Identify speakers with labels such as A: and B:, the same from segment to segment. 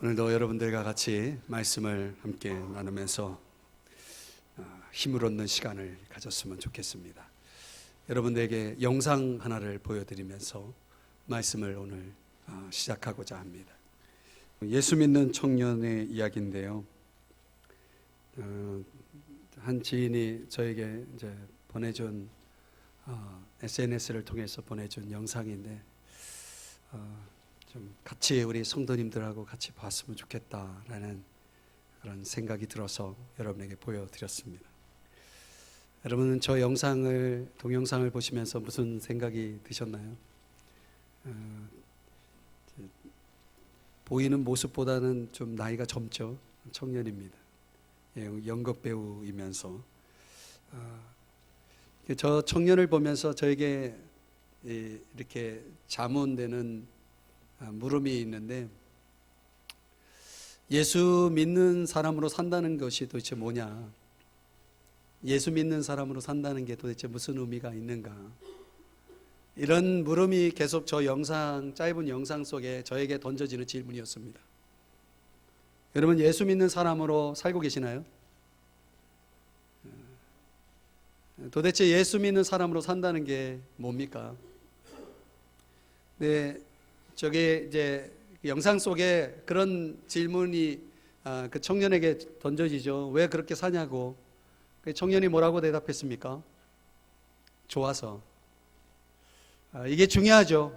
A: 오늘도 여러분들과 같이 말씀을 함께 나누면서 힘을 얻는 시간을 가졌으면 좋겠습니다. 여러분들에게 영상 하나를 보여드리면서 말씀을 오늘 시작하고자 합니다. 예수 믿는 청년의 이야기인데요. 한 지인이 저에게 이제 보내준 SNS를 통해서 보내준 영상인데 좀 같이 우리 성도님들하고 같이 봤으면 좋겠다라는 그런 생각이 들어서 여러분에게 보여드렸습니다. 여러분은 저 동영상을 보시면서 무슨 생각이 드셨나요? 보이는 모습보다는 좀 나이가 젊죠. 청년입니다. 연극 배우이면서 저 청년을 보면서 저에게 이렇게 자문되는 물음이 있는데, 예수 믿는 사람으로 산다는 것이 도대체 뭐냐? 예수 믿는 사람으로 산다는 게 도대체 무슨 의미가 있는가? 이런 물음이 계속 저 짧은 영상 속에 저에게 던져지는 질문이었습니다. 여러분, 예수 믿는 사람으로 살고 계시나요? 도대체 예수 믿는 사람으로 산다는 게 뭡니까? 네, 저게 이제 영상 속에 그런 질문이 그 청년에게 던져지죠. 왜 그렇게 사냐고. 그 청년이 뭐라고 대답했습니까? 좋아서. 이게 중요하죠.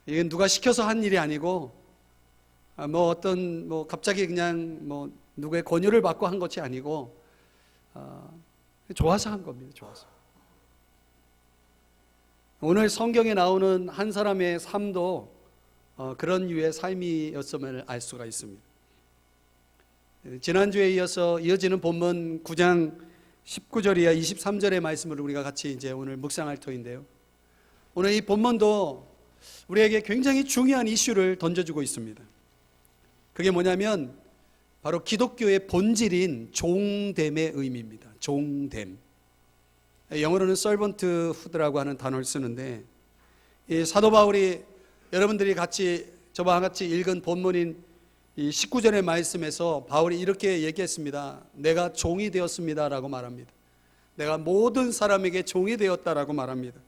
A: 이건 누가 시켜서 한 일이 아니고, 갑자기 그냥 누구의 권유를 받고 한 것이 아니고, 좋아서 한 겁니다. 좋아서. 오늘 성경에 나오는 한 사람의 삶도 그런 유의 삶이었음을 알 수가 있습니다. 지난주에 이어지는 본문 9장 19절이야 23절의 말씀을 우리가 같이 이제 오늘 묵상할 터인데요. 오늘 이 본문도 우리에게 굉장히 중요한 이슈를 던져주고 있습니다. 그게 뭐냐면 바로 기독교의 본질인 종됨의 의미입니다. 종됨. 영어로는 servanthood라고 하는 단어를 쓰는데, 이 사도 바울이 여러분들이 저와 같이 읽은 본문인 이 19절의 말씀에서 바울이 이렇게 얘기했습니다. 내가 종이 되었습니다라고 말합니다. 내가 모든 사람에게 종이 되었다라고 말합니다.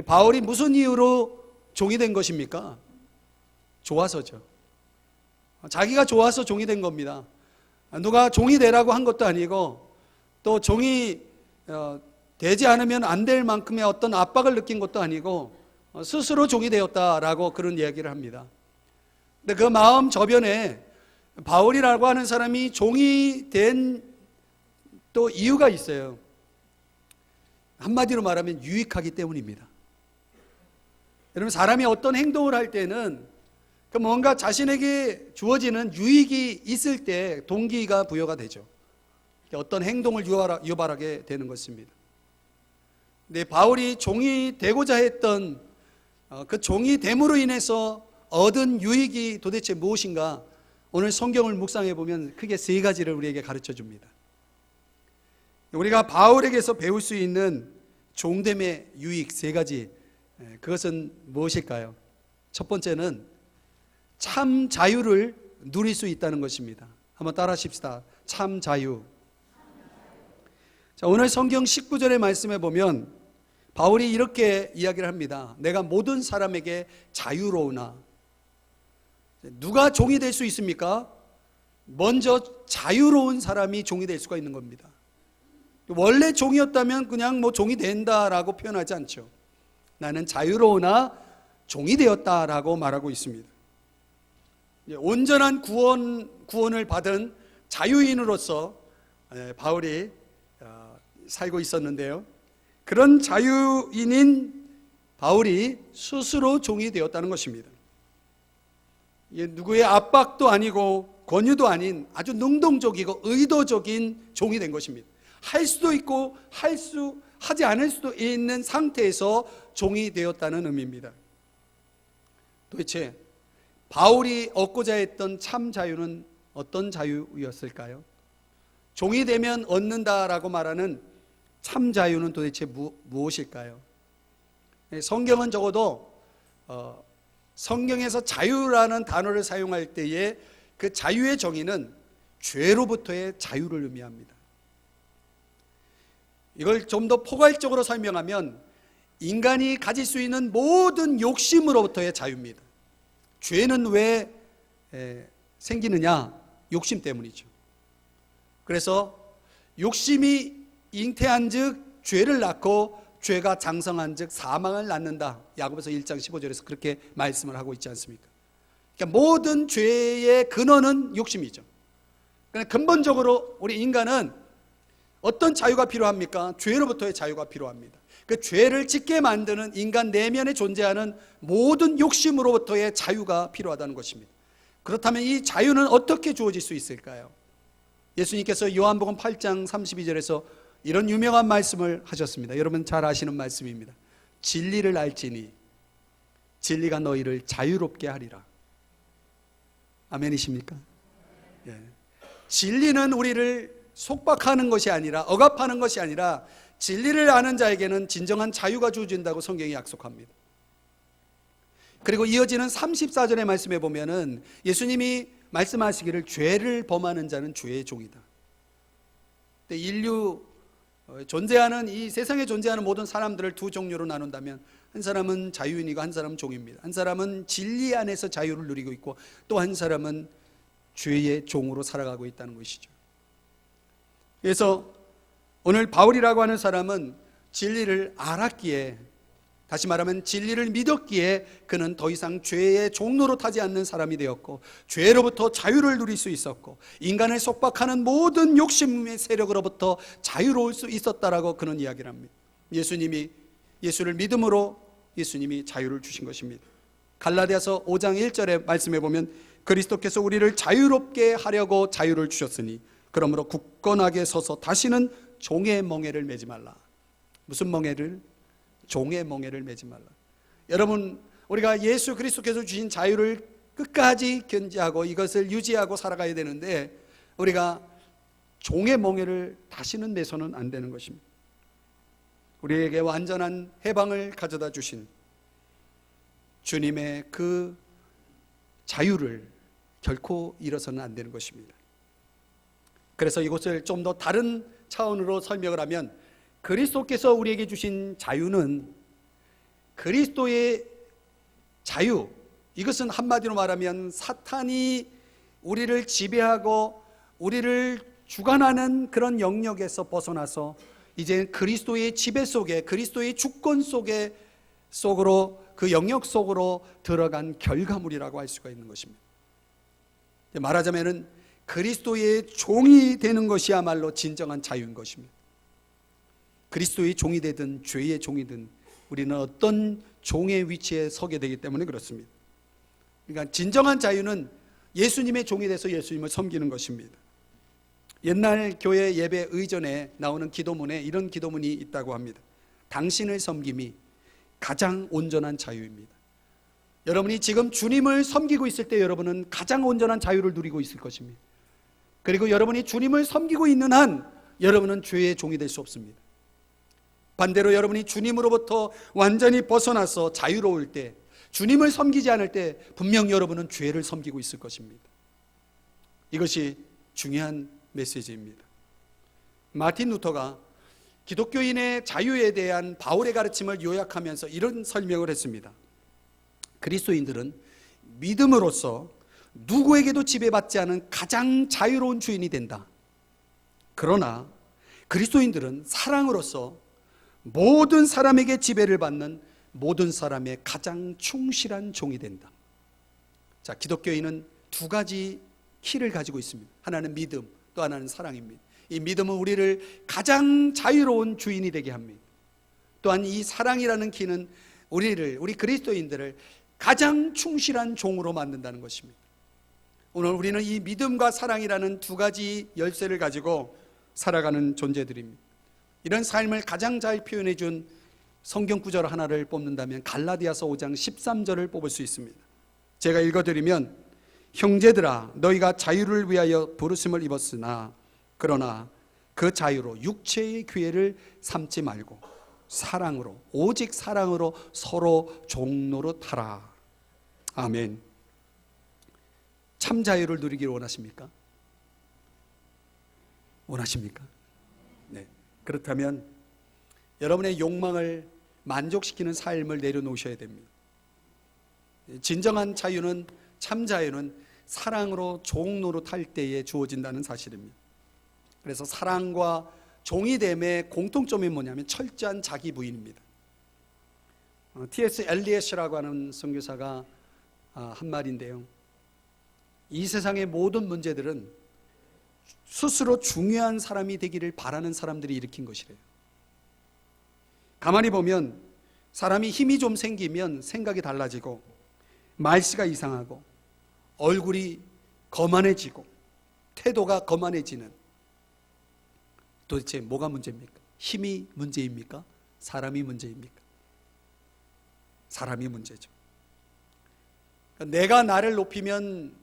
A: 바울이 무슨 이유로 종이 된 것입니까? 좋아서죠. 자기가 좋아서 종이 된 겁니다. 누가 종이 되라고 한 것도 아니고, 또 종이 되지 않으면 안 될 만큼의 어떤 압박을 느낀 것도 아니고, 스스로 종이 되었다라고 그런 이야기를 합니다. 근데 그 마음 저변에 바울이라고 하는 사람이 종이 된 또 이유가 있어요. 한마디로 말하면 유익하기 때문입니다. 여러분, 사람이 어떤 행동을 할 때는 뭔가 자신에게 주어지는 유익이 있을 때 동기가 부여가 되죠. 어떤 행동을 유발하게 되는 것입니다. 근데 바울이 종이 되고자 했던 그 종이 됨으로 인해서 얻은 유익이 도대체 무엇인가? 오늘 성경을 묵상해 보면 크게 세 가지를 우리에게 가르쳐 줍니다. 우리가 바울에게서 배울 수 있는 종됨의 유익 세 가지, 그것은 무엇일까요? 첫 번째는 참 자유를 누릴 수 있다는 것입니다. 한번 따라 하십시다. 참 자유. 자, 오늘 성경 19절의 말씀에 보면 바울이 이렇게 이야기를 합니다. 내가 모든 사람에게 자유로우나. 누가 종이 될 수 있습니까? 먼저 자유로운 사람이 종이 될 수가 있는 겁니다. 원래 종이었다면 그냥 종이 된다라고 표현하지 않죠. 나는 자유로우나 종이 되었다라고 말하고 있습니다. 온전한 구원을 받은 자유인으로서 바울이 살고 있었는데요. 그런 자유인인 바울이 스스로 종이 되었다는 것입니다. 누구의 압박도 아니고 권유도 아닌 아주 능동적이고 의도적인 종이 된 것입니다. 할 수도 있고 하지 않을 수도 있는 상태에서 종이 되었다는 의미입니다. 도대체 바울이 얻고자 했던 참 자유는 어떤 자유였을까요? 종이 되면 얻는다라고 말하는 참 자유는 도대체 무엇일까요? 성경은 적어도 성경에서 자유라는 단어를 사용할 때에 그 자유의 정의는 죄로부터의 자유를 의미합니다. 이걸 좀 더 포괄적으로 설명하면 인간이 가질 수 있는 모든 욕심으로부터의 자유입니다. 죄는 왜 생기느냐? 욕심 때문이죠. 그래서 욕심이 잉태한 즉 죄를 낳고 죄가 장성한 즉 사망을 낳는다. 야고보서 1장 15절에서 그렇게 말씀을 하고 있지 않습니까? 그러니까 모든 죄의 근원은 욕심이죠. 그러니까 근본적으로 우리 인간은 어떤 자유가 필요합니까? 죄로부터의 자유가 필요합니다. 그 죄를 짓게 만드는 인간 내면에 존재하는 모든 욕심으로부터의 자유가 필요하다는 것입니다. 그렇다면 이 자유는 어떻게 주어질 수 있을까요? 예수님께서 요한복음 8장 32절에서 이런 유명한 말씀을 하셨습니다. 여러분 잘 아시는 말씀입니다. 진리를 알지니 진리가 너희를 자유롭게 하리라. 아멘이십니까? 예. 진리는 우리를 속박하는 것이 아니라 억압하는 것이 아니라 진리를 아는 자에게는 진정한 자유가 주어진다고 성경이 약속합니다. 그리고 이어지는 34절의 말씀에 보면은 예수님이 말씀하시기를 죄를 범하는 자는 죄의 종이다. 인류 존재하는 이 세상에 존재하는 모든 사람들을 두 종류로 나눈다면 한 사람은 자유인이고 한 사람은 종입니다. 한 사람은 진리 안에서 자유를 누리고 있고 또 한 사람은 죄의 종으로 살아가고 있다는 것이죠. 그래서 오늘 바울이라고 하는 사람은 진리를 알았기에, 다시 말하면 진리를 믿었기에 그는 더 이상 죄의 종로로 타지 않는 사람이 되었고 죄로부터 자유를 누릴 수 있었고 인간을 속박하는 모든 욕심의 세력으로부터 자유로울 수 있었다라고 그는 이야기를 합니다. 예수를 믿음으로 예수님이 자유를 주신 것입니다. 갈라디아서 5장 1절의 말씀에 보면 그리스도께서 우리를 자유롭게 하려고 자유를 주셨으니 그러므로 굳건하게 서서 다시는 종의 멍에를 매지 말라. 무슨 멍에를? 종의 멍에를 매지 말라. 여러분, 우리가 예수 그리스도께서 주신 자유를 끝까지 견지하고 이것을 유지하고 살아가야 되는데 우리가 종의 멍에를 다시는 매서는 안 되는 것입니다. 우리에게 완전한 해방을 가져다 주신 주님의 그 자유를 결코 잃어서는 안 되는 것입니다. 그래서 이것을 좀 더 다른 차원으로 설명을 하면 그리스도께서 우리에게 주신 자유는 그리스도의 자유, 이것은 한마디로 말하면 사탄이 우리를 지배하고 우리를 주관하는 그런 영역에서 벗어나서 이제 그리스도의 지배 속에, 그리스도의 주권 속으로 그 영역 속으로 들어간 결과물이라고 할 수가 있는 것입니다. 말하자면은 그리스도의 종이 되는 것이야말로 진정한 자유인 것입니다. 그리스도의 종이 되든 죄의 종이든 우리는 어떤 종의 위치에 서게 되기 때문에 그렇습니다. 그러니까 진정한 자유는 예수님의 종이 돼서 예수님을 섬기는 것입니다. 옛날 교회 예배 의전에 나오는 기도문에 이런 기도문이 있다고 합니다. 당신을 섬김이 가장 온전한 자유입니다. 여러분이 지금 주님을 섬기고 있을 때 여러분은 가장 온전한 자유를 누리고 있을 것입니다. 그리고 여러분이 주님을 섬기고 있는 한 여러분은 죄의 종이 될 수 없습니다. 반대로 여러분이 주님으로부터 완전히 벗어나서 자유로울 때, 주님을 섬기지 않을 때 분명 여러분은 죄를 섬기고 있을 것입니다. 이것이 중요한 메시지입니다. 마틴 루터가 기독교인의 자유에 대한 바울의 가르침을 요약하면서 이런 설명을 했습니다. 그리스도인들은 믿음으로써 누구에게도 지배받지 않은 가장 자유로운 주인이 된다. 그러나 그리스도인들은 사랑으로서 모든 사람에게 지배를 받는 모든 사람의 가장 충실한 종이 된다. 자, 기독교인은 두 가지 키를 가지고 있습니다. 하나는 믿음, 또 하나는 사랑입니다. 이 믿음은 우리를 가장 자유로운 주인이 되게 합니다. 또한 이 사랑이라는 키는 우리 그리스도인들을 가장 충실한 종으로 만든다는 것입니다. 오늘 우리는 이 믿음과 사랑이라는 두 가지 열쇠를 가지고 살아가는 존재들입니다. 이런 삶을 가장 잘 표현해 준 성경 구절 하나를 뽑는다면 갈라디아서 5장 13절을 뽑을 수 있습니다. 제가 읽어드리면 형제들아 너희가 자유를 위하여 부르심을 입었으나 그러나 그 자유로 육체의 기회를 삼지 말고 사랑으로 오직 사랑으로 서로 종노릇하라. 아멘. 참 자유를 누리기를 원하십니까? 원하십니까? 네. 그렇다면 여러분의 욕망을 만족시키는 삶을 내려놓으셔야 됩니다. 진정한 자유는, 참 자유는 사랑으로 종 노릇할 때에 주어진다는 사실입니다. 그래서 사랑과 종이됨의 공통점이 뭐냐면 철저한 자기 부인입니다. T.S. 엘리엇이라고 하는 선교사가 한 말인데요, 이 세상의 모든 문제들은 스스로 중요한 사람이 되기를 바라는 사람들이 일으킨 것이래요. 가만히 보면 사람이 힘이 좀 생기면 생각이 달라지고, 말씨가 이상하고, 얼굴이 거만해지고, 태도가 거만해지는, 도대체 뭐가 문제입니까? 힘이 문제입니까? 사람이 문제입니까? 사람이 문제죠. 내가 나를 높이면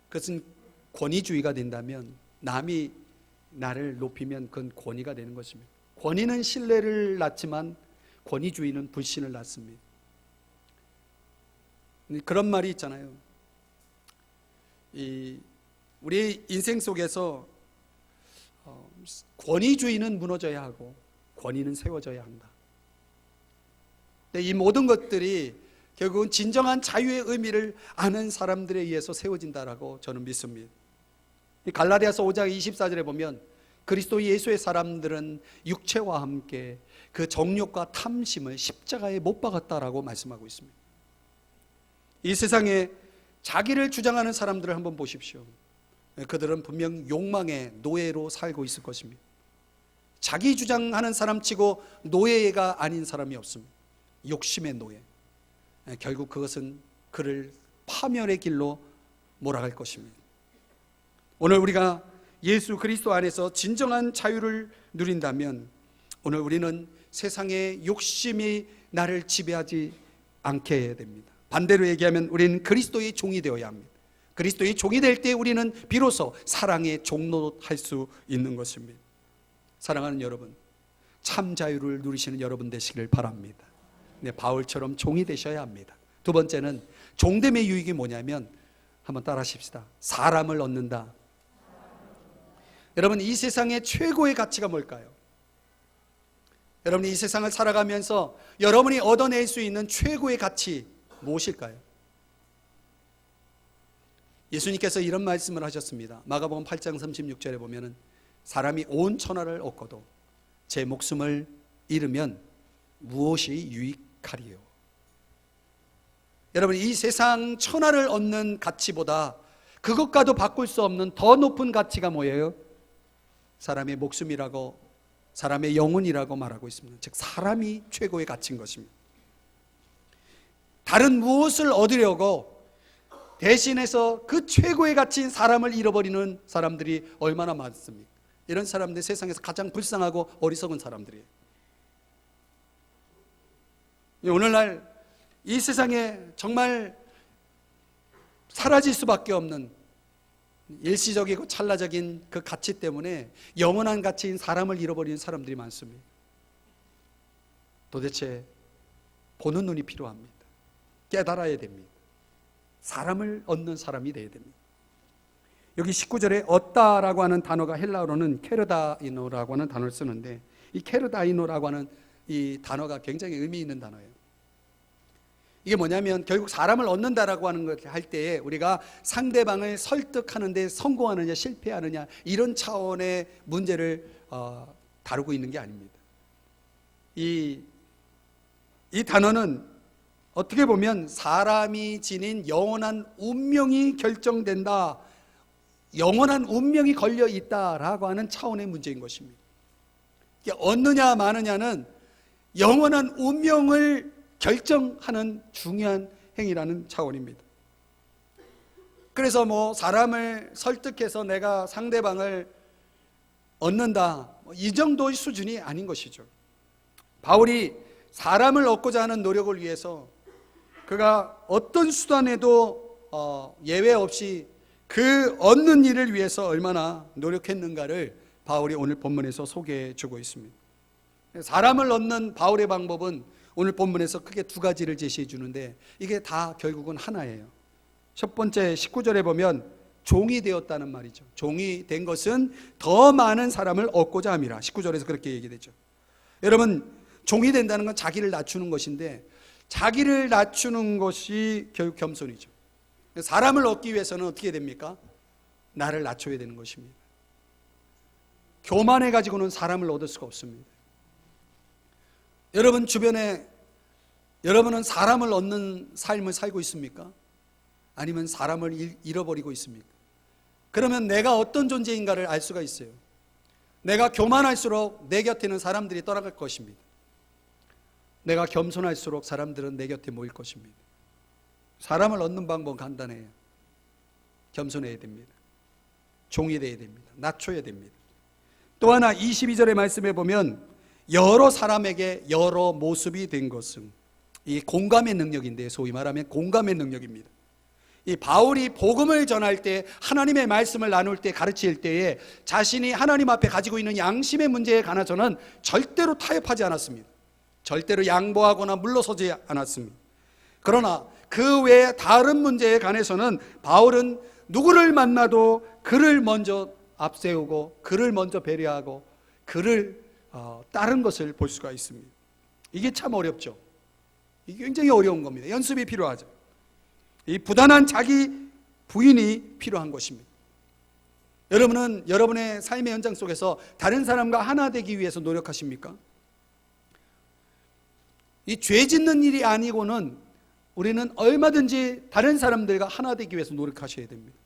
A: 그것은 권위주의가 된다면, 남이 나를 높이면 그건 권위가 되는 것입니다. 권위는 신뢰를 낳지만 권위주의는 불신을 낳습니다. 그런 말이 있잖아요. 우리 인생 속에서 권위주의는 무너져야 하고 권위는 세워져야 한다. 이 모든 것들이 결국은 진정한 자유의 의미를 아는 사람들에 의해서 세워진다라고 저는 믿습니다. 갈라디아서 5장 24절에 보면 그리스도 예수의 사람들은 육체와 함께 그 정욕과 탐심을 십자가에 못 박았다라고 말씀하고 있습니다. 이 세상에 자기를 주장하는 사람들을 한번 보십시오. 그들은 분명 욕망의 노예로 살고 있을 것입니다. 자기 주장하는 사람치고 노예가 아닌 사람이 없습니다. 욕심의 노예. 결국 그것은 그를 파멸의 길로 몰아갈 것입니다. 오늘 우리가 예수 그리스도 안에서 진정한 자유를 누린다면, 오늘 우리는 세상의 욕심이 나를 지배하지 않게 해야 됩니다. 반대로 얘기하면 우리는 그리스도의 종이 되어야 합니다. 그리스도의 종이 될 때 우리는 비로소 사랑의 종로 할 수 있는 것입니다. 사랑하는 여러분, 참 자유를 누리시는 여러분 되시길 바랍니다. 네, 바울처럼 종이 되셔야 합니다. 두 번째는 종됨의 유익이 뭐냐면, 한번 따라 하십시다. 사람을 얻는다. 여러분, 이 세상의 최고의 가치가 뭘까요? 여러분이 이 세상을 살아가면서 여러분이 얻어낼 수 있는 최고의 가치 무엇일까요? 예수님께서 이런 말씀을 하셨습니다. 마가복음 8장 36절에 보면은 사람이 온 천하를 얻고도 제 목숨을 잃으면 무엇이 유익하리요? 여러분, 이 세상 천하를 얻는 가치보다 그것과도 바꿀 수 없는 더 높은 가치가 뭐예요? 사람의 목숨이라고, 사람의 영혼이라고 말하고 있습니다. 즉 사람이 최고의 가치인 것입니다. 다른 무엇을 얻으려고 대신해서 그 최고의 가치인 사람을 잃어버리는 사람들이 얼마나 많습니까? 이런 사람들 세상에서 가장 불쌍하고 어리석은 사람들이에요. 오늘날 이 세상에 정말 사라질 수밖에 없는 일시적이고 찰나적인 그 가치 때문에 영원한 가치인 사람을 잃어버리는 사람들이 많습니다. 도대체 보는 눈이 필요합니다. 깨달아야 됩니다. 사람을 얻는 사람이 되어야 됩니다. 여기 19절에 얻다라고 하는 단어가 헬라어로는 케르다이노라고 하는 단어를 쓰는데, 이 케르다이노라고 하는 이 단어가 굉장히 의미 있는 단어예요. 이게 뭐냐면 결국 사람을 얻는다라고 하는 걸 할 때에 우리가 상대방을 설득하는 데 성공하느냐 실패하느냐 이런 차원의 문제를 다루고 있는 게 아닙니다. 이 단어는 어떻게 보면 사람이 지닌 영원한 운명이 결정된다, 영원한 운명이 걸려 있다라고 하는 차원의 문제인 것입니다. 얻느냐 마느냐는 영원한 운명을 결정하는 중요한 행위라는 차원입니다. 그래서 뭐 사람을 설득해서 내가 상대방을 얻는다, 이 정도의 수준이 아닌 것이죠. 바울이 사람을 얻고자 하는 노력을 위해서 그가 어떤 수단에도 예외 없이 그 얻는 일을 위해서 얼마나 노력했는가를 바울이 오늘 본문에서 소개해 주고 있습니다. 사람을 얻는 바울의 방법은 오늘 본문에서 크게 두 가지를 제시해 주는데 이게 다 결국은 하나예요. 첫 번째 19절에 보면 종이 되었다는 말이죠. 종이 된 것은 더 많은 사람을 얻고자 함이라. 19절에서 그렇게 얘기되죠. 여러분, 종이 된다는 건 자기를 낮추는 것인데 자기를 낮추는 것이 결국 겸손이죠. 사람을 얻기 위해서는 어떻게 됩니까? 나를 낮춰야 되는 것입니다. 교만해 가지고는 사람을 얻을 수가 없습니다. 여러분 주변에 여러분은 사람을 얻는 삶을 살고 있습니까? 아니면 사람을 잃어버리고 있습니까? 그러면 내가 어떤 존재인가를 알 수가 있어요. 내가 교만할수록 내 곁에는 사람들이 떠나갈 것입니다. 내가 겸손할수록 사람들은 내 곁에 모일 것입니다. 사람을 얻는 방법은 간단해요. 겸손해야 됩니다. 종이 되어야 됩니다. 낮춰야 됩니다. 또 하나 22절의 말씀에 보면 여러 사람에게 여러 모습이 된 것은, 이 공감의 능력인데 소위 말하면 공감의 능력입니다. 이 바울이 복음을 전할 때, 하나님의 말씀을 나눌 때, 가르칠 때에 자신이 하나님 앞에 가지고 있는 양심의 문제에 관해서는 절대로 타협하지 않았습니다. 절대로 양보하거나 물러서지 않았습니다. 그러나 그 외에 다른 문제에 관해서는 바울은 누구를 만나도 그를 먼저 앞세우고 그를 먼저 배려하고 그를 따른 것을 볼 수가 있습니다. 이게 참 어렵죠. 이게 굉장히 어려운 겁니다. 연습이 필요하죠. 이 부단한 자기 부인이 필요한 것입니다. 여러분은 여러분의 삶의 현장 속에서 다른 사람과 하나 되기 위해서 노력하십니까? 이 죄 짓는 일이 아니고는 우리는 얼마든지 다른 사람들과 하나 되기 위해서 노력하셔야 됩니다.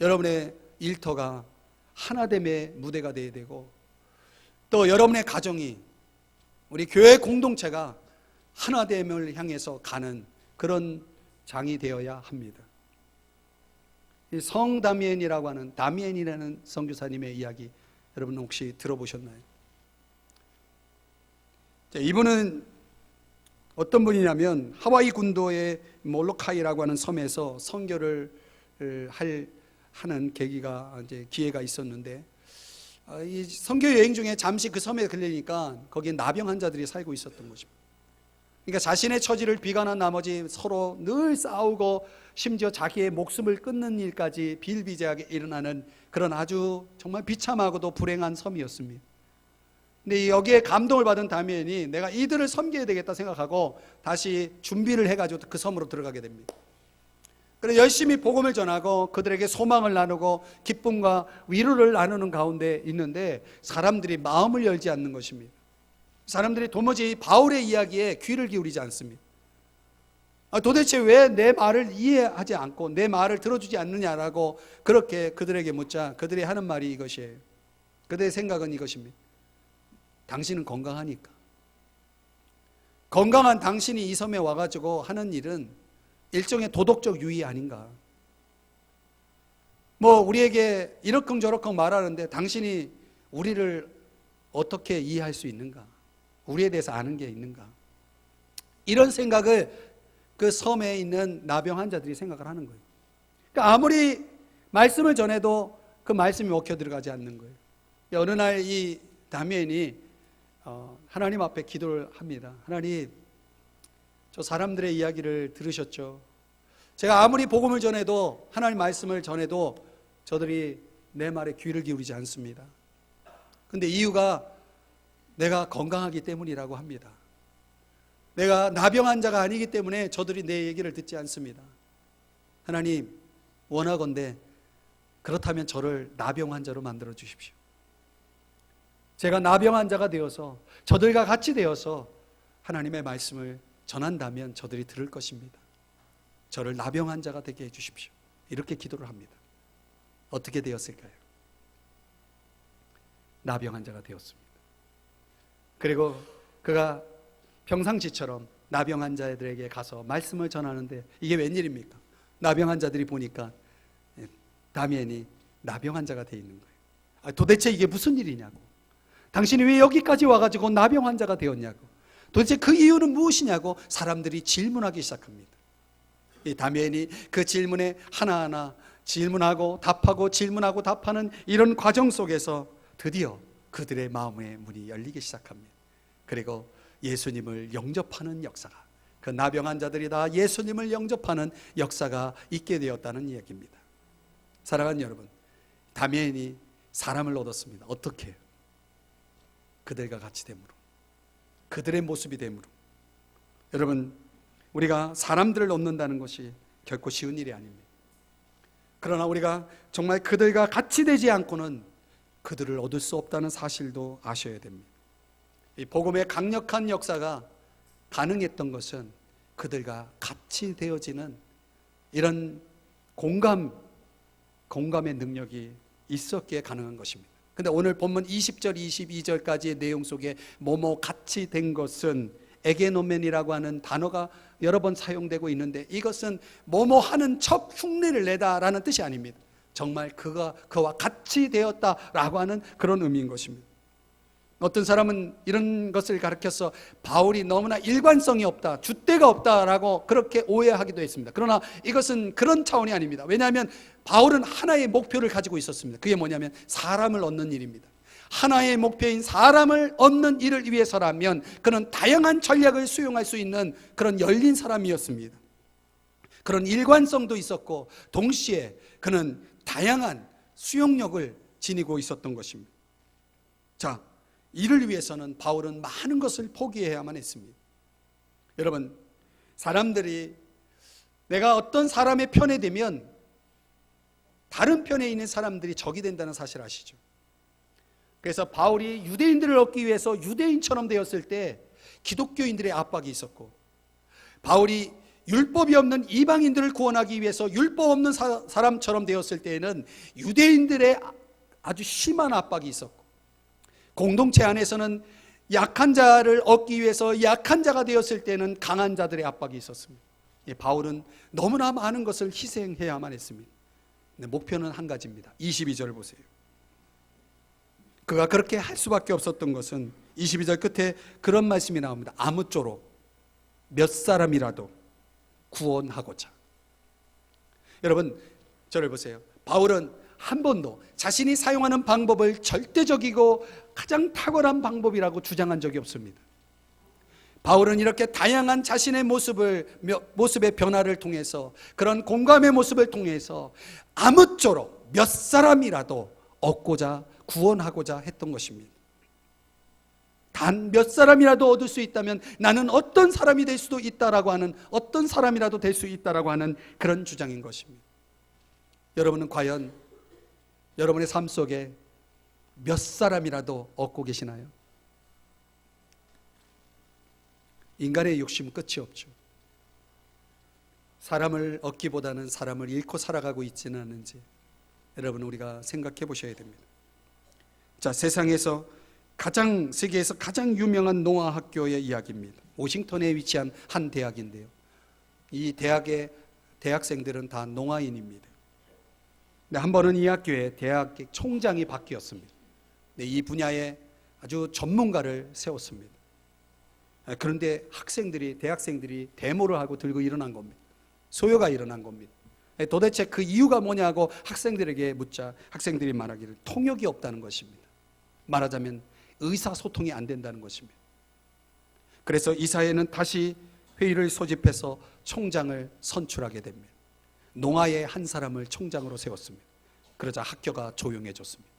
A: 여러분의 일터가 하나됨의 무대가 되어야 되고, 또 여러분의 가정이, 우리 교회 공동체가 하나됨을 향해서 가는 그런 장이 되어야 합니다. 이 성 다미엔이라고 하는, 다미엔이라는 선교사님의 이야기 여러분 혹시 들어보셨나요? 이분은 어떤 분이냐면 하와이 군도의 몰로카이라고 하는 섬에서 선교를 하는 계기가, 이제 기회가 있었는데, 이 선교 여행 중에 잠시 그 섬에 들리니까 거기에 나병 환자들이 살고 있었던 것입니다. 그러니까 자신의 처지를 비관한 나머지 서로 늘 싸우고 심지어 자기의 목숨을 끊는 일까지 비일비재하게 일어나는 그런 아주 정말 비참하고도 불행한 섬이었습니다. 근데 여기에 감동을 받은 다미엔이 내가 이들을 섬겨야 되겠다 생각하고 다시 준비를 해가지고 그 섬으로 들어가게 됩니다. 그래서 열심히 복음을 전하고 그들에게 소망을 나누고 기쁨과 위로를 나누는 가운데 있는데 사람들이 마음을 열지 않는 것입니다. 사람들이 도무지 바울의 이야기에 귀를 기울이지 않습니다. 도대체 왜 내 말을 이해하지 않고 내 말을 들어주지 않느냐라고 그렇게 그들에게 묻자 그들이 하는 말이 이것이에요. 그들의 생각은 이것입니다. 당신은 건강하니까. 건강한 당신이 이 섬에 와가지고 하는 일은 일종의 도덕적 유의 아닌가. 우리에게 이러쿵저러쿵 말하는데 당신이 우리를 어떻게 이해할 수 있는가? 우리에 대해서 아는 게 있는가? 이런 생각을 그 섬에 있는 나병 환자들이 생각을 하는 거예요. 그러니까 아무리 말씀을 전해도 그 말씀이 먹혀 들어가지 않는 거예요. 어느 날 이 다미엔이 하나님 앞에 기도를 합니다. 하나님, 저 사람들의 이야기를 들으셨죠? 제가 아무리 복음을 전해도, 하나님 말씀을 전해도 저들이 내 말에 귀를 기울이지 않습니다. 근데 이유가 내가 건강하기 때문이라고 합니다. 내가 나병 환자가 아니기 때문에 저들이 내 얘기를 듣지 않습니다. 하나님, 원하건대 그렇다면 저를 나병 환자로 만들어 주십시오. 제가 나병 환자가 되어서 저들과 같이 되어서 하나님의 말씀을 전한다면 저들이 들을 것입니다. 저를 나병 환자가 되게 해주십시오. 이렇게 기도를 합니다. 어떻게 되었을까요? 나병 환자가 되었습니다. 그리고 그가 평상시처럼 나병 환자들에게 가서 말씀을 전하는데 이게 웬일입니까? 나병 환자들이 보니까 다미엔이 나병 환자가 돼 있는 거예요. 도대체 이게 무슨 일이냐고. 당신이 왜 여기까지 와가지고 나병 환자가 되었냐고. 도대체 그 이유는 무엇이냐고 사람들이 질문하기 시작합니다. 이 다미엔이 그 질문에 하나하나 질문하고 답하고 질문하고 답하는 이런 과정 속에서 드디어 그들의 마음의 문이 열리기 시작합니다. 그리고 예수님을 영접하는 역사가, 그 나병한 자들이 다 예수님을 영접하는 역사가 있게 되었다는 이야기입니다. 사랑하는 여러분, 다메인이 사람을 얻었습니다. 어떻게? 그들과 같이 됨으로, 그들의 모습이 됨으로. 여러분, 우리가 사람들을 얻는다는 것이 결코 쉬운 일이 아닙니다. 그러나 우리가 정말 그들과 같이 되지 않고는 그들을 얻을 수 없다는 사실도 아셔야 됩니다. 이 복음의 강력한 역사가 가능했던 것은 그들과 같이 되어지는 이런 공감의 능력이 있었기에 가능한 것입니다. 근데 오늘 본문 20절 22절까지의 내용 속에 뭐뭐 같이 된 것은 에게노멘이라고 하는 단어가 여러 번 사용되고 있는데, 이것은 뭐뭐 하는 척 흉내를 내다라는 뜻이 아닙니다. 정말 그와 같이 되었다라고 하는 그런 의미인 것입니다. 어떤 사람은 이런 것을 가르쳐서 바울이 너무나 일관성이 없다, 줏대가 없다라고 그렇게 오해하기도 했습니다. 그러나 이것은 그런 차원이 아닙니다. 왜냐하면 바울은 하나의 목표를 가지고 있었습니다. 그게 뭐냐면 사람을 얻는 일입니다. 하나의 목표인 사람을 얻는 일을 위해서라면 그는 다양한 전략을 수용할 수 있는 그런 열린 사람이었습니다. 그런 일관성도 있었고 동시에 그는 다양한 수용력을 지니고 있었던 것입니다. 자, 이를 위해서는 바울은 많은 것을 포기해야만 했습니다. 여러분, 사람들이 내가 어떤 사람의 편에 되면 다른 편에 있는 사람들이 적이 된다는 사실 아시죠? 그래서 바울이 유대인들을 얻기 위해서 유대인처럼 되었을 때 기독교인들의 압박이 있었고, 바울이 율법이 없는 이방인들을 구원하기 위해서 율법 없는 사람처럼 되었을 때에는 유대인들의 아주 심한 압박이 있었고, 공동체 안에서는 약한 자를 얻기 위해서 약한 자가 되었을 때는 강한 자들의 압박이 있었습니다. 바울은 너무나 많은 것을 희생해야만 했습니다. 목표는 한 가지입니다. 22절 보세요. 그가 그렇게 할 수밖에 없었던 것은 22절 끝에 그런 말씀이 나옵니다. 아무쪼록 몇 사람이라도 구원하고자. 여러분, 저를 보세요. 바울은 한 번도 자신이 사용하는 방법을 절대적이고 가장 탁월한 방법이라고 주장한 적이 없습니다. 바울은 이렇게 다양한 자신의 모습의 변화를 통해서, 그런 공감의 모습을 통해서 아무쪼록 몇 사람이라도 얻고자, 구원하고자 했던 것입니다. 단 몇 사람이라도 얻을 수 있다면 나는 어떤 사람이 될 수도 있다라고 하는, 어떤 사람이라도 될 수 있다라고 하는 그런 주장인 것입니다. 여러분은 과연 여러분의 삶 속에 몇 사람이라도 얻고 계시나요? 인간의 욕심은 끝이 없죠. 사람을 얻기보다는 사람을 잃고 살아가고 있지는 않은지 여러분, 우리가 생각해 보셔야 됩니다. 자, 세계에서 가장 유명한 농아 학교의 이야기입니다. 워싱턴에 위치한 한 대학인데요, 이 대학의 대학생들은 다 농아인입니다. 근데 한 번은 이 학교의 대학 총장이 바뀌었습니다. 이 분야에 아주 전문가를 세웠습니다. 그런데 대학생들이 데모를 하고 들고 일어난 겁니다. 소요가 일어난 겁니다. 도대체 그 이유가 뭐냐고 학생들에게 묻자 학생들이 말하기를 통역이 없다는 것입니다. 말하자면 의사소통이 안 된다는 것입니다. 그래서 이 사회는 다시 회의를 소집해서 총장을 선출하게 됩니다. 농아의 한 사람을 총장으로 세웠습니다. 그러자 학교가 조용해졌습니다.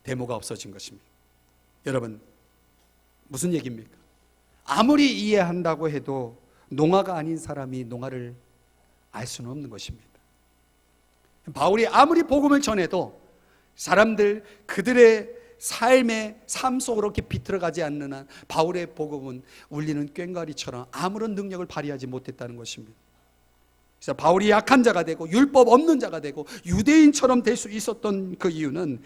A: 데모가 없어진 것입니다. 여러분, 무슨 얘기입니까? 아무리 이해한다고 해도 농아가 아닌 사람이 농아를 알 수는 없는 것입니다. 바울이 아무리 복음을 전해도 사람들 그들의 삶 속으로 이렇게 비틀어가지 않는 한 바울의 복음은 울리는 꽹과리처럼 아무런 능력을 발휘하지 못했다는 것입니다. 그래서 바울이 약한 자가 되고 율법 없는 자가 되고 유대인처럼 될 수 있었던 그 이유는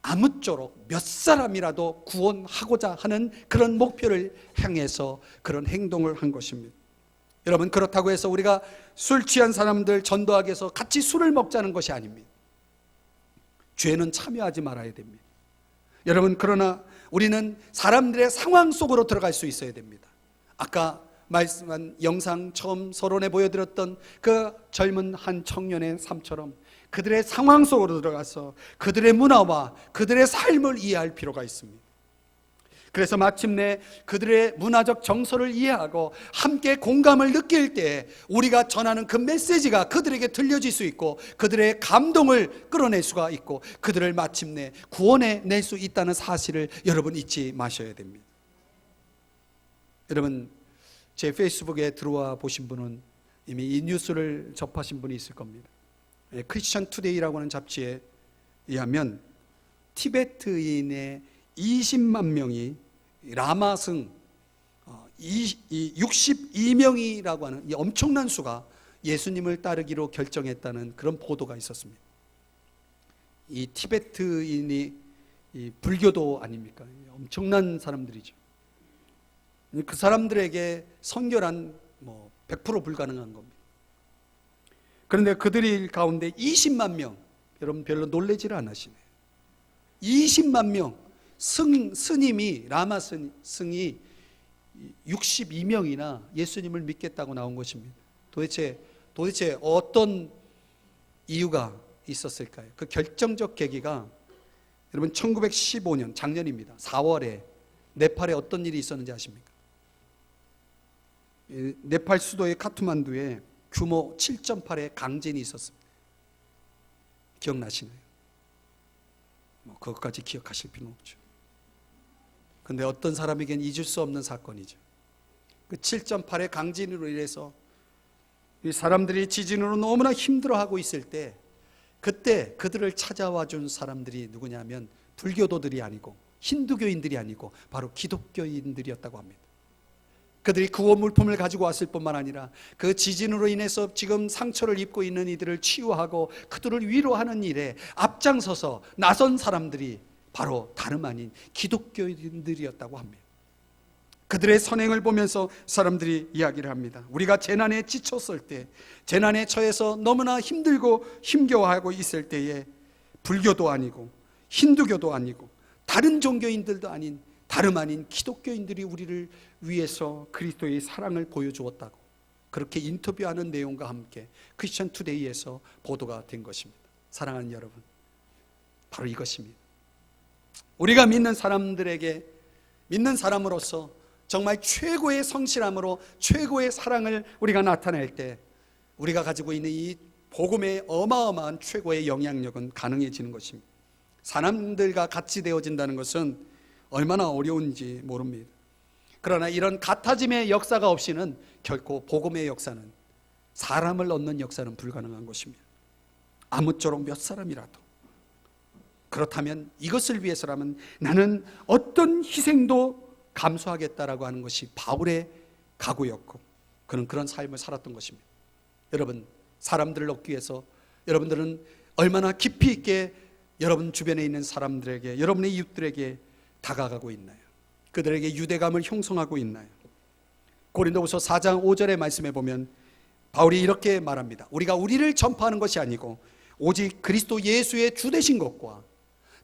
A: 아무쪼록 몇 사람이라도 구원하고자 하는 그런 목표를 향해서 그런 행동을 한 것입니다. 여러분, 그렇다고 해서 우리가 술 취한 사람들 전도하기 위해서 같이 술을 먹자는 것이 아닙니다. 죄는 참여하지 말아야 됩니다. 여러분, 그러나 우리는 사람들의 상황 속으로 들어갈 수 있어야 됩니다. 아까 말씀한 영상 처음 서론에 보여드렸던 그 젊은 한 청년의 삶처럼 그들의 상황 속으로 들어가서 그들의 문화와 그들의 삶을 이해할 필요가 있습니다. 그래서 마침내 그들의 문화적 정서를 이해하고 함께 공감을 느낄 때 우리가 전하는 그 메시지가 그들에게 들려질 수 있고 그들의 감동을 끌어낼 수가 있고 그들을 마침내 구원해 낼 수 있다는 사실을 여러분 잊지 마셔야 됩니다. 여러분, 제 페이스북에 들어와 보신 분은 이미 이 뉴스를 접하신 분이 있을 겁니다. 크리스천 투데이라고 하는 잡지에 의하면 티베트인의 20만 명이 라마승 62명이라고 하는 이 엄청난 수가 예수님을 따르기로 결정했다는 그런 보도가 있었습니다. 이 티베트인이 이 불교도 아닙니까? 엄청난 사람들이죠. 그 사람들에게 선교란 100% 불가능한 겁니다. 그런데 그들이 가운데 20만 명, 여러분 별로 놀라지를 않으시네요. 20만 명 스님이 라마 승이 62명이나 예수님을 믿겠다고 나온 것입니다. 도대체 어떤 이유가 있었을까요? 그 결정적 계기가 여러분 1915년 작년입니다. 4월에 네팔에 어떤 일이 있었는지 아십니까? 네팔 수도의 카트만두에 규모 7.8의 강진이 있었습니다. 기억나시나요? 그것까지 기억하실 필요는 없죠. 그런데 어떤 사람에겐 잊을 수 없는 사건이죠. 그 7.8의 강진으로 인해서 이 사람들이 지진으로 너무나 힘들어하고 있을 때 그때 그들을 찾아와 준 사람들이 누구냐면 불교도들이 아니고 힌두교인들이 아니고 바로 기독교인들이었다고 합니다. 그들이 구원 물품을 가지고 왔을 뿐만 아니라 그 지진으로 인해서 지금 상처를 입고 있는 이들을 치유하고 그들을 위로하는 일에 앞장서서 나선 사람들이 바로 다름 아닌 기독교인들이었다고 합니다. 그들의 선행을 보면서 사람들이 이야기를 합니다. 우리가 재난에 지쳤을 때, 재난에 처해서 너무나 힘들고 힘겨워하고 있을 때에 불교도 아니고 힌두교도 아니고 다른 종교인들도 아닌 다름 아닌 기독교인들이 우리를 위해서 그리스도의 사랑을 보여주었다고 그렇게 인터뷰하는 내용과 함께 크리스천 투데이에서 보도가 된 것입니다. 사랑하는 여러분, 바로 이것입니다. 우리가 믿는 사람들에게 믿는 사람으로서 정말 최고의 성실함으로 최고의 사랑을 우리가 나타낼 때 우리가 가지고 있는 이 복음의 어마어마한 최고의 영향력은 가능해지는 것입니다. 사람들과 같이 되어진다는 것은 얼마나 어려운지 모릅니다. 그러나 이런 같아짐의 역사가 없이는 결코 복음의 역사는, 사람을 얻는 역사는 불가능한 것입니다. 아무쪼록 몇 사람이라도, 그렇다면 이것을 위해서라면 나는 어떤 희생도 감수하겠다라고 하는 것이 바울의 각오였고 그는 그런 삶을 살았던 것입니다. 여러분, 사람들을 얻기 위해서 여러분들은 얼마나 깊이 있게 여러분 주변에 있는 사람들에게, 여러분의 이웃들에게 다가가고 있나요? 그들에게 유대감을 형성하고 있나요? 고린도후서 4장 5절의 말씀에 보면 바울이 이렇게 말합니다. 우리가 우리를 전파하는 것이 아니고 오직 그리스도 예수의 주되신 것과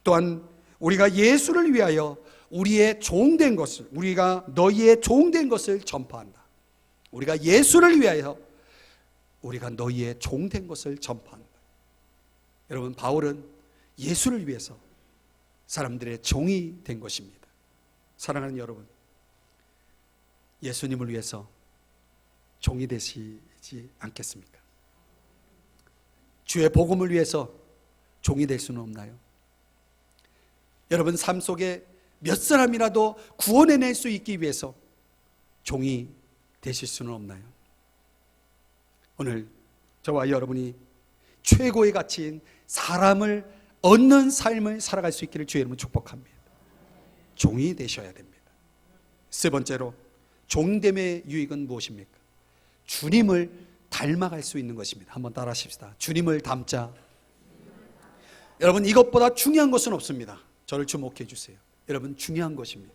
A: 또한 우리가 예수를 위하여 우리의 종된 것을, 우리가 너희의 종된 것을 전파한다. 우리가 예수를 위하여 우리가 너희의 종된 것을 전파한다. 여러분, 바울은 예수를 위해서 사람들의 종이 된 것입니다. 사랑하는 여러분, 예수님을 위해서 종이 되시지 않겠습니까? 주의 복음을 위해서 종이 될 수는 없나요? 여러분 삶 속에 몇 사람이라도 구원해낼 수 있기 위해서 종이 되실 수는 없나요? 오늘 저와 여러분이 최고의 가치인 사람을 얻는 삶을 살아갈 수 있기를 주의 이름으로 축복합니다. 종이 되셔야 됩니다. 세 번째로, 종됨의 유익은 무엇입니까? 주님을 닮아갈 수 있는 것입니다. 한번 따라 하십시다. 주님을 닮자. 여러분, 이것보다 중요한 것은 없습니다. 저를 주목해 주세요. 여러분, 중요한 것입니다.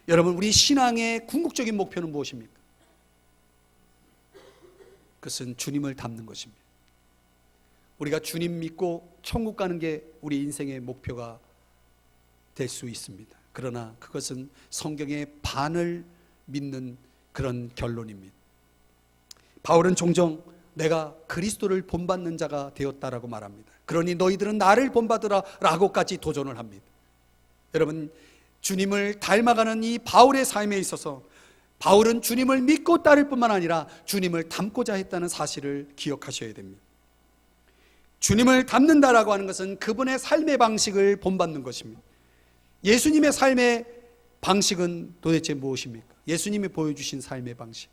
A: 여러분, 우리 신앙의 궁극적인 목표는 무엇입니까? 그것은 주님을 닮는 것입니다. 우리가 주님 믿고 천국 가는 게 우리 인생의 목표가 될 수 있습니다. 그러나 그것은 성경의 반을 믿는 그런 결론입니다. 바울은 종종 내가 그리스도를 본받는 자가 되었다라고 말합니다. 그러니 너희들은 나를 본받으라 라고까지 도전을 합니다. 여러분, 주님을 닮아가는 이 바울의 삶에 있어서 바울은 주님을 믿고 따를 뿐만 아니라 주님을 닮고자 했다는 사실을 기억하셔야 됩니다. 주님을 닮는다라고 하는 것은 그분의 삶의 방식을 본받는 것입니다. 예수님의 삶의 방식은 도대체 무엇입니까? 예수님이 보여주신 삶의 방식.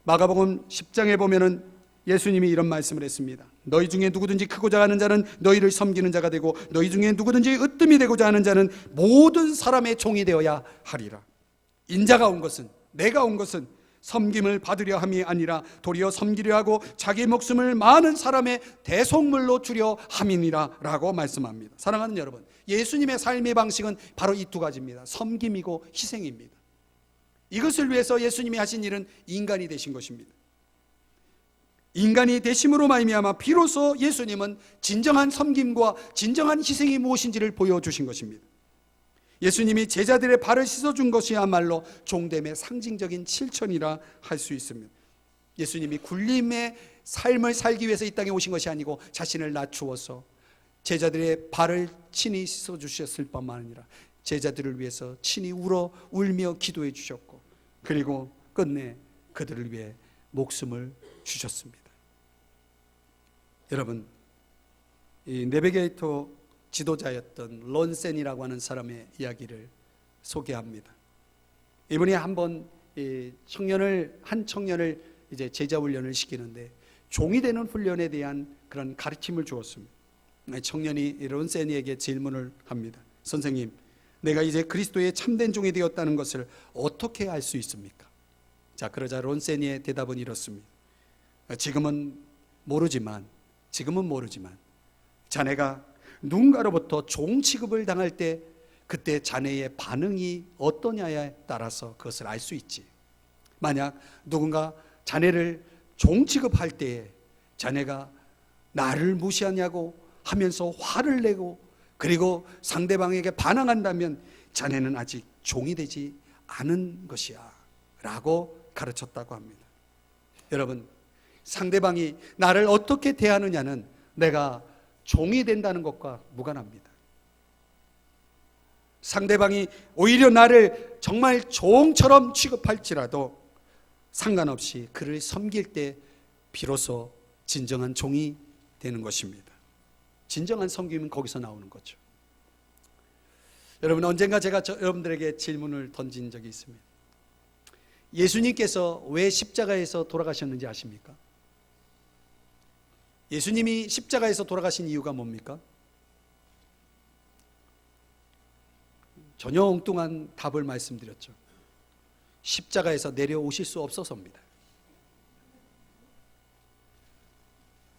A: 마가복음 10장에 보면은 예수님이 이런 말씀을 했습니다. 너희 중에 누구든지 크고자 하는 자는 너희를 섬기는 자가 되고 너희 중에 누구든지 으뜸이 되고자 하는 자는 모든 사람의 종이 되어야 하리라. 인자가 온 것은, 내가 온 것은 섬김을 받으려 함이 아니라 도리어 섬기려 하고 자기 목숨을 많은 사람의 대속물로 주려 함이니라 라고 말씀합니다. 사랑하는 여러분, 예수님의 삶의 방식은 바로 이 두 가지입니다. 섬김이고 희생입니다. 이것을 위해서 예수님이 하신 일은 인간이 되신 것입니다. 인간이 되심으로 말미암아 비로소 예수님은 진정한 섬김과 진정한 희생이 무엇인지를 보여주신 것입니다. 예수님이 제자들의 발을 씻어준 것이야말로 종됨의 상징적인 실천이라 할 수 있습니다. 예수님이 굴림의 삶을 살기 위해서 이 땅에 오신 것이 아니고 자신을 낮추어서 제자들의 발을 친히 씻어주셨을 뿐만 아니라 제자들을 위해서 친히 울며 기도해 주셨고, 그리고 끝내 그들을 위해 목숨을 주셨습니다. 여러분, 이 내비게이터 지도자였던 론센이라고 하는 사람의 이야기를 소개합니다. 이분이 한번 한 청년을 이제 제자 훈련을 시키는데 종이 되는 훈련에 대한 그런 가르침을 주었습니다. 청년이 론센이에게 질문을 합니다. 선생님, 내가 이제 그리스도의 참된 종이 되었다는 것을 어떻게 알 수 있습니까? 자, 그러자 론센이의 대답은 이렇습니다. 지금은 모르지만 자네가 누군가로부터 종 취급을 당할 때 그때 자네의 반응이 어떠냐에 따라서 그것을 알 수 있지. 만약 누군가 자네를 종 취급할 때에 자네가 나를 무시하냐고 하면서 화를 내고 그리고 상대방에게 반항한다면 자네는 아직 종이 되지 않은 것이야 라고 가르쳤다고 합니다. 여러분, 상대방이 나를 어떻게 대하느냐는 내가 종이 된다는 것과 무관합니다. 상대방이 오히려 나를 정말 종처럼 취급할지라도 상관없이 그를 섬길 때 비로소 진정한 종이 되는 것입니다. 진정한 섬김은 거기서 나오는 거죠. 여러분, 언젠가 제가 여러분들에게 질문을 던진 적이 있습니다. 예수님께서 왜 십자가에서 돌아가셨는지 아십니까? 예수님이 십자가에서 돌아가신 이유가 뭡니까? 전혀 엉뚱한 답을 말씀드렸죠. 십자가에서 내려오실 수 없어서입니다.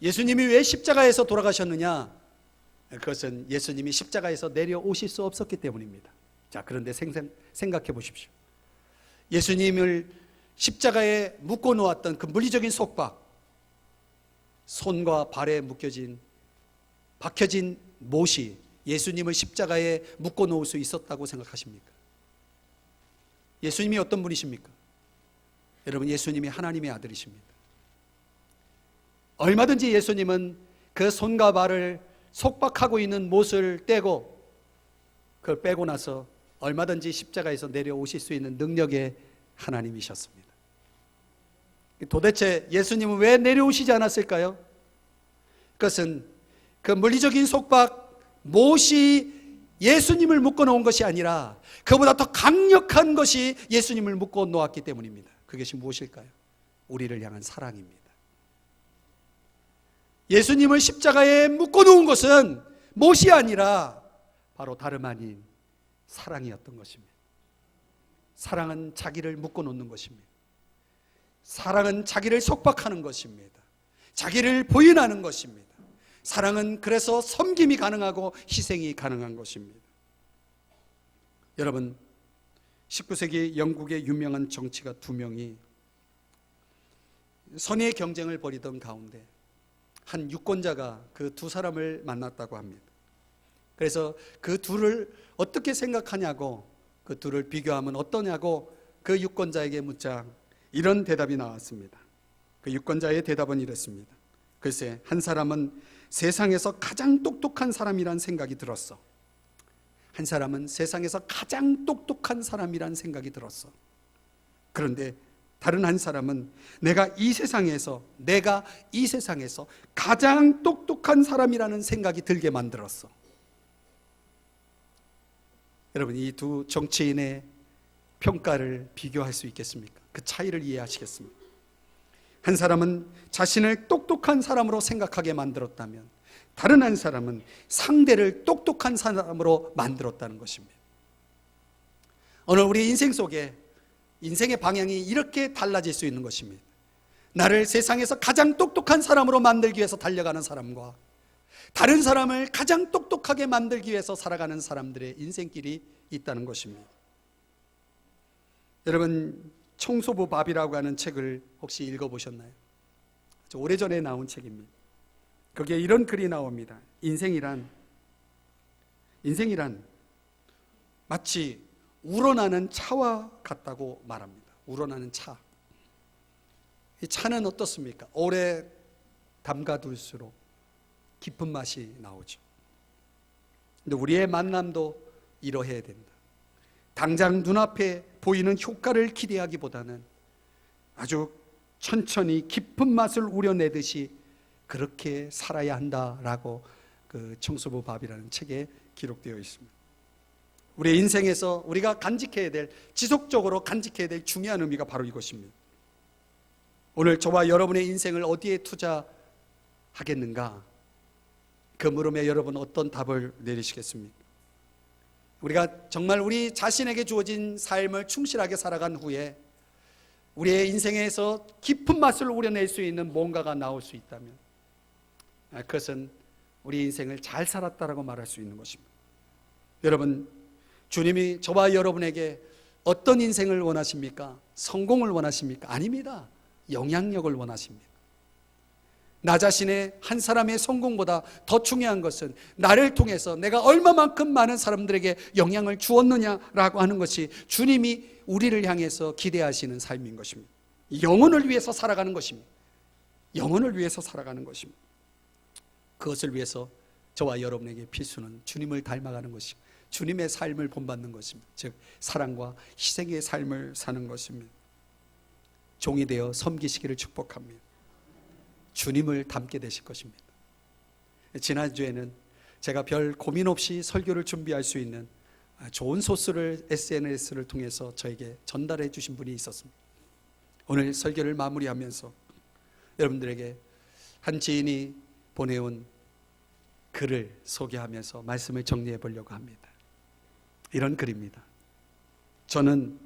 A: 예수님이 왜 십자가에서 돌아가셨느냐? 그것은 예수님이 십자가에서 내려오실 수 없었기 때문입니다. 자, 그런데 생각해 보십시오. 예수님을 십자가에 묶어 놓았던 그 물리적인 속박, 손과 발에 박혀진 못이 예수님을 십자가에 묶어 놓을 수 있었다고 생각하십니까? 예수님이 어떤 분이십니까? 여러분, 예수님이 하나님의 아들이십니다. 얼마든지 예수님은 그 손과 발을 속박하고 있는 못을 떼고 그걸 빼고 나서 얼마든지 십자가에서 내려오실 수 있는 능력의 하나님이셨습니다. 도대체 예수님은 왜 내려오시지 않았을까요? 그것은 그 물리적인 속박, 못이 예수님을 묶어 놓은 것이 아니라 그보다 더 강력한 것이 예수님을 묶어 놓았기 때문입니다. 그것이 무엇일까요? 우리를 향한 사랑입니다. 예수님을 십자가에 묶어 놓은 것은 못이 아니라 바로 다름 아닌 사랑이었던 것입니다. 사랑은 자기를 묶어 놓는 것입니다. 사랑은 자기를 속박하는 것입니다. 자기를 부인하는 것입니다. 사랑은 그래서 섬김이 가능하고 희생이 가능한 것입니다. 여러분, 19세기 영국의 유명한 정치가 두 명이 선의의 경쟁을 벌이던 가운데 한 유권자가 그 두 사람을 만났다고 합니다. 그래서 그 둘을 어떻게 생각하냐고, 그 둘을 비교하면 어떠냐고 그 유권자에게 묻자 이런 대답이 나왔습니다. 그 유권자의 대답은 이랬습니다. 글쎄, 한 사람은 세상에서 가장 똑똑한 사람이란 생각이 들었어. 한 사람은 세상에서 가장 똑똑한 사람이란 생각이 들었어. 그런데 다른 한 사람은 내가 이 세상에서 가장 똑똑한 사람이라는 생각이 들게 만들었어. 여러분, 이 두 정치인의 평가를 비교할 수 있겠습니까? 그 차이를 이해하시겠습니까? 한 사람은 자신을 똑똑한 사람으로 생각하게 만들었다면, 다른 한 사람은 상대를 똑똑한 사람으로 만들었다는 것입니다. 오늘 우리 인생 속에 인생의 방향이 이렇게 달라질 수 있는 것입니다. 나를 세상에서 가장 똑똑한 사람으로 만들기 위해서 달려가는 사람과 다른 사람을 가장 똑똑하게 만들기 위해서 살아가는 사람들의 인생길이 있다는 것입니다. 여러분, 청소부 밥이라고 하는 책을 혹시 읽어보셨나요? 오래전에 나온 책입니다. 거기에 이런 글이 나옵니다. 인생이란 마치 우러나는 차와 같다고 말합니다. 우러나는 차. 이 차는 어떻습니까? 오래 담가둘수록 깊은 맛이 나오죠. 근데 우리의 만남도 이러해야 된다. 당장 눈앞에 보이는 효과를 기대하기보다는 아주 천천히 깊은 맛을 우려내듯이 그렇게 살아야 한다라고 그 청소부 밥이라는 책에 기록되어 있습니다. 우리의 인생에서 우리가 간직해야 될, 지속적으로 간직해야 될 중요한 의미가 바로 이것입니다. 오늘 저와 여러분의 인생을 어디에 투자하겠는가? 그 물음에 여러분 어떤 답을 내리시겠습니까? 우리가 정말 우리 자신에게 주어진 삶을 충실하게 살아간 후에 우리의 인생에서 깊은 맛을 우려낼 수 있는 뭔가가 나올 수 있다면 그것은 우리 인생을 잘 살았다라고 말할 수 있는 것입니다. 여러분, 주님이 저와 여러분에게 어떤 인생을 원하십니까? 성공을 원하십니까? 아닙니다. 영향력을 원하십니다. 나 자신의 한 사람의 성공보다 더 중요한 것은 나를 통해서 내가 얼마만큼 많은 사람들에게 영향을 주었느냐라고 하는 것이 주님이 우리를 향해서 기대하시는 삶인 것입니다. 영혼을 위해서 살아가는 것입니다. 영혼을 위해서 살아가는 것입니다. 그것을 위해서 저와 여러분에게 필수는 주님을 닮아가는 것입니다. 주님의 삶을 본받는 것입니다. 즉 사랑과 희생의 삶을 사는 것입니다. 종이 되어 섬기시기를 축복합니다. 주님을 닮게 되실 것입니다. 지난주에는 제가 별 고민 없이 설교를 준비할 수 있는 좋은 소스를 SNS를 통해서 저에게 전달해 주신 분이 있었습니다. 오늘 설교를 마무리하면서 여러분들에게 한 지인이 보내온 글을 소개하면서 말씀을 정리해 보려고 합니다. 이런 글입니다. 저는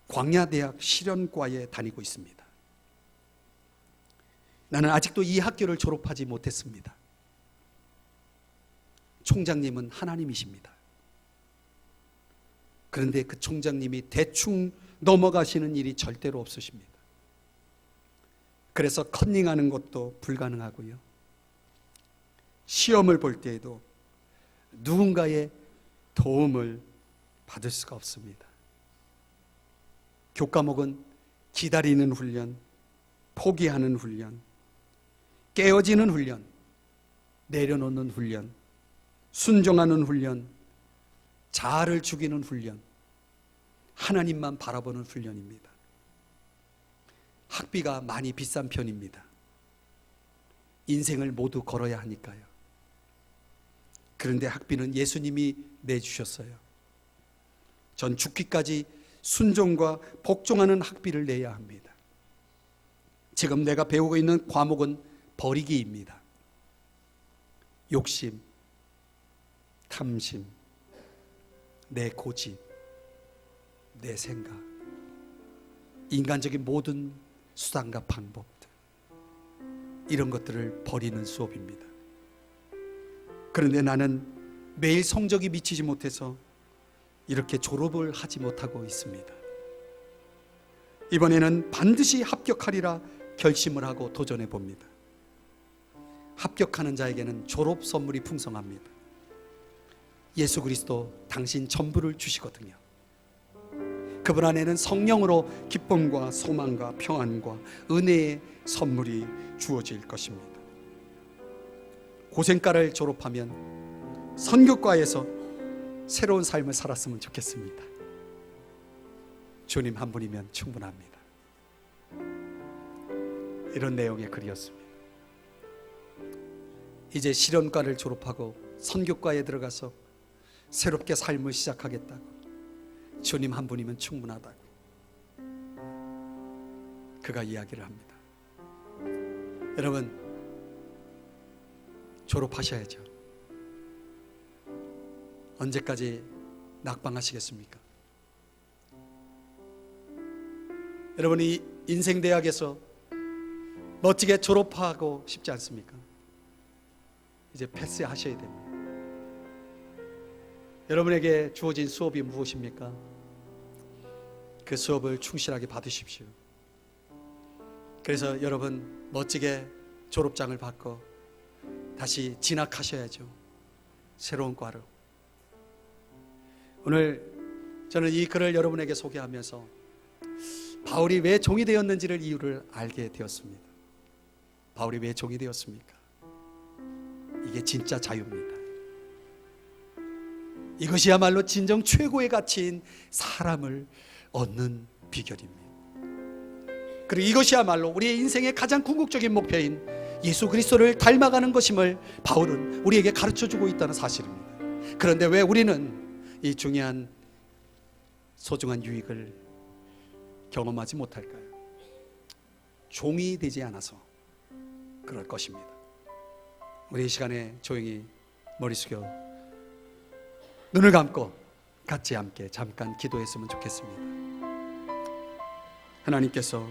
A: 광야대학 실현과에 다니고 있습니다. 나는 아직도 이 학교를 졸업하지 못했습니다. 총장님은 하나님이십니다. 그런데 그 총장님이 대충 넘어가시는 일이 절대로 없으십니다. 그래서 컨닝하는 것도 불가능하고요. 시험을 볼 때에도 누군가의 도움을 받을 수가 없습니다. 교과목은 기다리는 훈련, 포기하는 훈련, 깨어지는 훈련, 내려놓는 훈련, 순종하는 훈련, 자아를 죽이는 훈련, 하나님만 바라보는 훈련입니다. 학비가 많이 비싼 편입니다. 인생을 모두 걸어야 하니까요. 그런데 학비는 예수님이 내주셨어요. 전 죽기까지 순종과 복종하는 학비를 내야 합니다. 지금 내가 배우고 있는 과목은 버리기입니다. 욕심, 탐심, 내 고집, 내 생각, 인간적인 모든 수단과 방법들, 이런 것들을 버리는 수업입니다. 그런데 나는 매일 성적이 미치지 못해서 이렇게 졸업을 하지 못하고 있습니다. 이번에는 반드시 합격하리라 결심을 하고 도전해 봅니다. 합격하는 자에게는 졸업 선물이 풍성합니다. 예수 그리스도 당신 전부를 주시거든요. 그분 안에는 성령으로 기쁨과 소망과 평안과 은혜의 선물이 주어질 것입니다. 고생과를 졸업하면 선교과에서 새로운 삶을 살았으면 좋겠습니다. 주님 한 분이면 충분합니다. 이런 내용의 글이었습니다. 이제 실험과를 졸업하고 선교과에 들어가서 새롭게 삶을 시작하겠다고, 주님 한 분이면 충분하다고 그가 이야기를 합니다. 여러분, 졸업하셔야죠. 언제까지 낙방하시겠습니까? 여러분이 인생 대학에서 멋지게 졸업하고 싶지 않습니까? 이제 패스하셔야 됩니다. 여러분에게 주어진 수업이 무엇입니까? 그 수업을 충실하게 받으십시오. 그래서 여러분 멋지게 졸업장을 받고 다시 진학하셔야죠. 새로운 과로. 오늘 저는 이 글을 여러분에게 소개하면서 바울이 왜 종이 되었는지를 이유를 알게 되었습니다. 바울이 왜 종이 되었습니까? 이게 진짜 자유입니다. 이것이야말로 진정 최고의 가치인 사람을 얻는 비결입니다. 그리고 이것이야말로 우리의 인생의 가장 궁극적인 목표인 예수 그리스도를 닮아가는 것임을 바울은 우리에게 가르쳐주고 있다는 사실입니다. 그런데 왜 우리는 이 중요한 소중한 유익을 경험하지 못할까요? 종이 되지 않아서 그럴 것입니다. 우리 이 시간에 조용히 머리 숙여 눈을 감고 같이 함께 잠깐 기도했으면 좋겠습니다. 하나님께서